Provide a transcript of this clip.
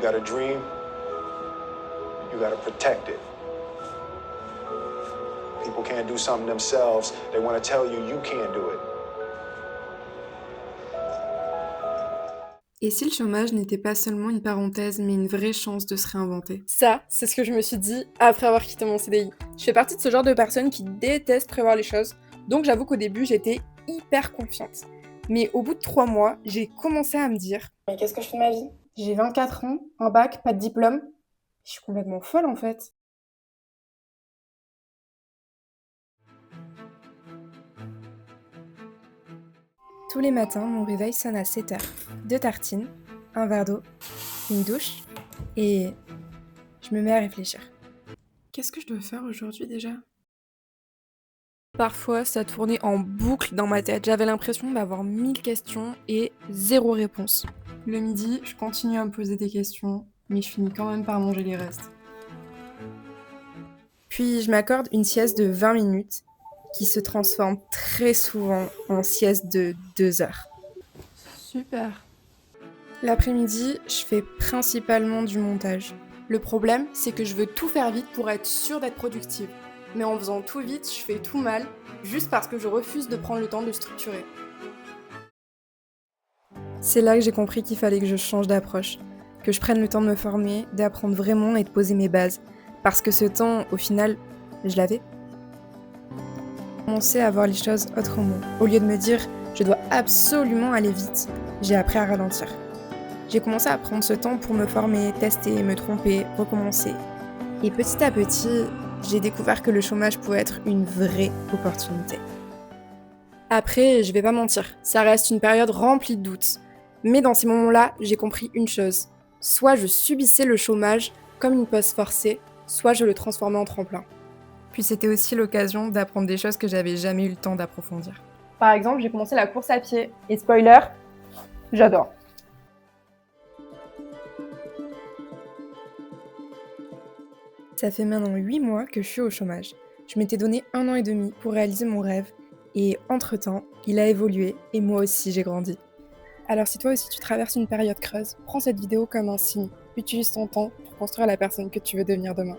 got a dream, you gotta protect it. People can't do something themselves. They want to tell you you can't do it. Et si le chômage n'était pas seulement une parenthèse, mais une vraie chance de se réinventer? Ça, c'est ce que je me suis dit après avoir quitté mon CDI. Je fais partie de ce genre de personnes qui détestent prévoir les choses, donc j'avoue qu'au début, j'étais hyper confiante. Mais au bout de 3 mois, j'ai commencé à me dire « Mais qu'est-ce que je fais de ma vie ? J'ai 24 ans, un bac, pas de diplôme. Je suis complètement folle en fait. » Tous les matins, mon réveil sonne à 7 heures. 2 tartines, un verre d'eau, une douche, et je me mets à réfléchir. Qu'est-ce que je dois faire aujourd'hui déjà? Parfois, ça tournait en boucle dans ma tête. J'avais l'impression d'avoir 1000 questions et 0 réponse. Le midi, je continue à me poser des questions, mais je finis quand même par manger les restes. Puis je m'accorde une sieste de 20 minutes qui se transforme très souvent en sieste de 2 heures. Super. L'après-midi, je fais principalement du montage. Le problème, c'est que je veux tout faire vite pour être sûre d'être productive. Mais en faisant tout vite, je fais tout mal, juste parce que je refuse de prendre le temps de structurer. C'est là que j'ai compris qu'il fallait que je change d'approche, que je prenne le temps de me former, d'apprendre vraiment et de poser mes bases. Parce que ce temps, au final, je l'avais. J'ai commencé à voir les choses autrement. Au lieu de me dire « je dois absolument aller vite », j'ai appris à ralentir. J'ai commencé à prendre ce temps pour me former, tester, me tromper, recommencer. Et petit à petit, j'ai découvert que le chômage pouvait être une vraie opportunité. Après, je vais pas mentir, ça reste une période remplie de doutes. Mais dans ces moments-là, j'ai compris une chose. Soit je subissais le chômage comme une pause forcée, soit je le transformais en tremplin. Puis c'était aussi l'occasion d'apprendre des choses que j'avais jamais eu le temps d'approfondir. Par exemple, j'ai commencé la course à pied. Et spoiler, j'adore. Ça fait maintenant 8 mois que je suis au chômage. Je m'étais donné 1 an et demi pour réaliser mon rêve. Et entre-temps, il a évolué et moi aussi j'ai grandi. Alors si toi aussi tu traverses une période creuse, prends cette vidéo comme un signe. Utilise ton temps pour construire la personne que tu veux devenir demain.